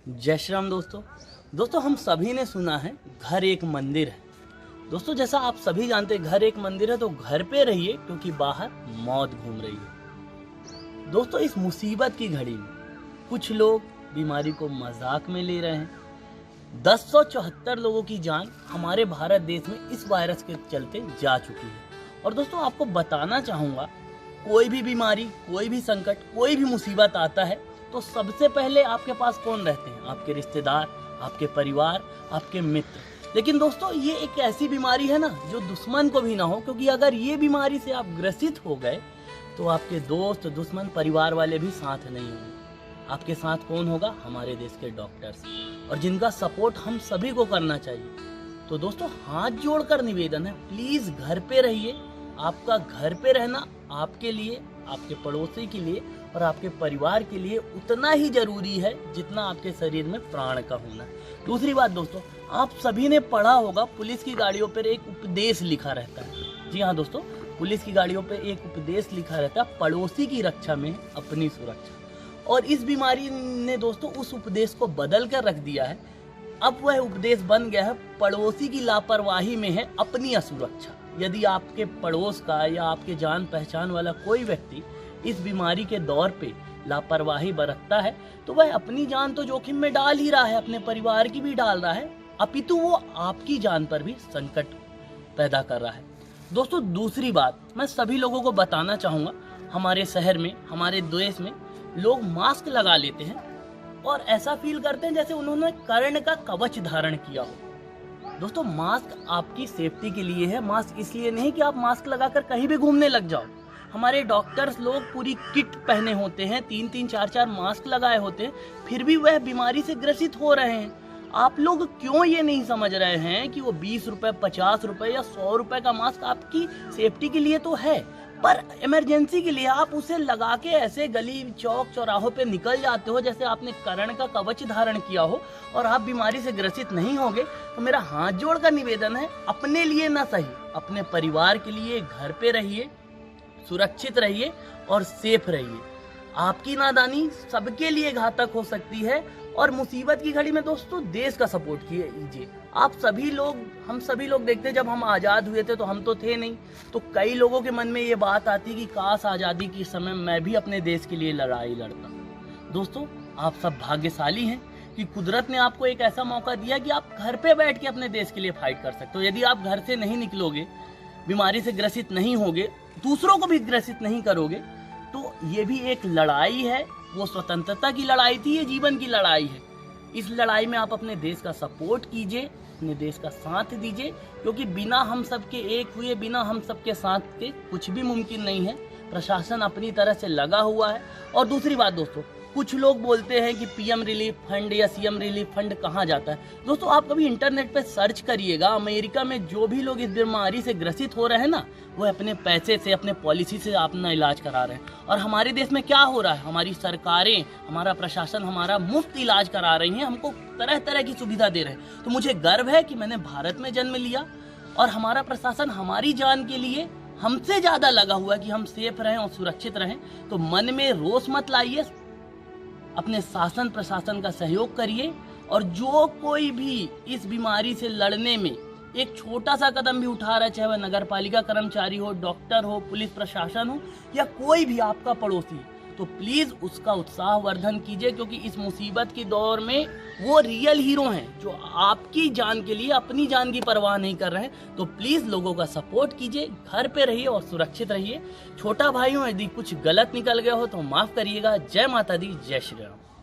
जय श्री राम दोस्तों हम सभी ने सुना है घर एक मंदिर है। दोस्तों जैसा आप सभी जानते हैं घर एक मंदिर है, तो घर पे रहिए क्योंकि बाहर मौत घूम रही है। दोस्तों इस मुसीबत की घड़ी में कुछ लोग बीमारी को मजाक में ले रहे हैं। 1074 लोगों की जान हमारे भारत देश में इस वायरस के चलते जा चुकी है। और दोस्तों आपको बताना चाहूँगा, कोई भी बीमारी, कोई भी संकट, कोई भी मुसीबत आता है तो सबसे पहले आपके पास कौन रहते हैं? आपके रिश्तेदार, आपके परिवार, आपके मित्र। लेकिन दोस्तों ये एक ऐसी बीमारी है ना जो दुश्मन को भी ना हो, क्योंकि अगर ये बीमारी से आप ग्रसित हो गए तो आपके दोस्त, दुश्मन, परिवार वाले भी साथ नहीं होंगे। आपके साथ कौन होगा? हमारे देश के डॉक्टर्स, और जिनका सपोर्ट हम सभी को करना चाहिए। तो दोस्तों हाथ जोड़कर निवेदन है, प्लीज घर पे रहिए। आपका घर पे रहना आपके लिए, आपके पड़ोसी के लिए और आपके परिवार के लिए उतना ही जरूरी है जितना आपके शरीर में प्राण का होना। दूसरी बात दोस्तों, आप सभी ने पढ़ा होगा पुलिस की गाड़ियों पर एक उपदेश लिखा रहता है। जी हाँ दोस्तों, पुलिस की गाड़ियों पर एक उपदेश लिखा रहता है, पड़ोसी की रक्षा में अपनी सुरक्षा। और इस बीमारी ने दोस्तों उस उपदेश को बदल कर रख दिया है। अब वह उपदेश बन गया है, पड़ोसी की लापरवाही में है अपनी असुरक्षा। यदि आपके पड़ोस का या आपके जान पहचान वाला कोई व्यक्ति इस बीमारी के दौर पे लापरवाही बरतता है तो वह अपनी जान तो जोखिम में डाल ही रहा है, अपने परिवार की भी डाल रहा है, अपितु वो आपकी जान पर भी संकट पैदा कर रहा है। दोस्तों दूसरी बात मैं सभी लोगों को बताना चाहूँगा, हमारे शहर में, हमारे देश में लोग मास्क लगा लेते हैं और ऐसा फील करते हैं जैसे उन्होंने कर्ण का कवच धारण किया हो। दोस्तों मास्क आपकी सेफ्टी के लिए है, मास्क इसलिए नहीं कि आप मास्क लगाकर कहीं भी घूमने लग जाओ। हमारे डॉक्टर्स लोग पूरी किट पहने होते हैं, 3-3, 4-4 मास्क लगाए होते हैं, फिर भी वह बीमारी से ग्रसित हो रहे हैं। आप लोग क्यों ये नहीं समझ रहे हैं कि वो 20 रुपए, 50 रुपए या 100 रुपए का मास्क आपकी सेफ्टी के लिए तो है, पर इमरजेंसी के लिए आप उसे लगा के ऐसे गली चौक चौराहों पे निकल जाते हो जैसे आपने कर्ण का कवच धारण किया हो और आप बीमारी से ग्रसित नहीं होगे। तो मेरा हाथ जोड़कर निवेदन है, अपने लिए ना सही, अपने परिवार के लिए घर पे रहिए, सुरक्षित रहिए और सेफ रहिए। आपकी नादानी सबके लिए घातक हो सकती है और मुसीबत की घड़ी में दोस्तों देश का सपोर्ट कीजिए। आप सभी लोग, हम सभी लोग देखते हैं, जब हम आज़ाद हुए थे तो हम तो थे नहीं, तो कई लोगों के मन में ये बात आती कि काश आज़ादी के समय मैं भी अपने देश के लिए लड़ाई लड़ता। दोस्तों आप सब भाग्यशाली हैं कि कुदरत ने आपको एक ऐसा मौका दिया कि आप घर पे बैठ के अपने देश के लिए फाइट कर सकते हो। यदि आप घर से नहीं निकलोगे, बीमारी से ग्रसित नहीं होगे, दूसरों को भी ग्रसित नहीं करोगे, तो ये भी एक लड़ाई है। वो स्वतंत्रता की लड़ाई थी, ये जीवन की लड़ाई है। इस लड़ाई में आप अपने देश का सपोर्ट कीजिए, अपने देश का साथ दीजिए, क्योंकि बिना हम सबके एक हुए, बिना हम सबके साथ के कुछ भी मुमकिन नहीं है। प्रशासन अपनी तरह से लगा हुआ है। और दूसरी बात दोस्तों, कुछ लोग बोलते हैं कि पीएम रिलीफ फंड या सीएम रिलीफ फंड कहाँ जाता है। दोस्तों आप कभी इंटरनेट पे सर्च करिएगा, अमेरिका में जो भी लोग इस बीमारी से ग्रसित हो रहे हैं ना, वो अपने पैसे से, अपने पॉलिसी से अपना इलाज करा रहे हैं। और हमारे देश में क्या हो रहा है, हमारी सरकारें, हमारा प्रशासन हमारा मुफ्त इलाज करा रही हैं, हमको तरह तरह की सुविधा दे रहे हैं। तो मुझे गर्व है कि मैंने भारत में जन्म लिया और हमारा प्रशासन हमारी जान के लिए हमसे ज्यादा लगा हुआ है कि हम सेफ रहें और सुरक्षित रहें। तो मन में रोष मत लाइए, अपने शासन प्रशासन का सहयोग करिए, और जो कोई भी इस बीमारी से लड़ने में एक छोटा सा कदम भी उठा रहा है, चाहे वह नगर पालिका कर्मचारी हो, डॉक्टर हो, पुलिस प्रशासन हो या कोई भी आपका पड़ोसी, तो प्लीज उसका उत्साह वर्धन कीजिए, क्योंकि इस मुसीबत के दौर में वो रियल हीरो हैं जो आपकी जान के लिए अपनी जान की परवाह नहीं कर रहे हैं। तो प्लीज लोगों का सपोर्ट कीजिए, घर पे रहिए और सुरक्षित रहिए। छोटा भाइयों, यदि कुछ गलत निकल गया हो तो माफ करिएगा। जय माता दी, जय श्री राम।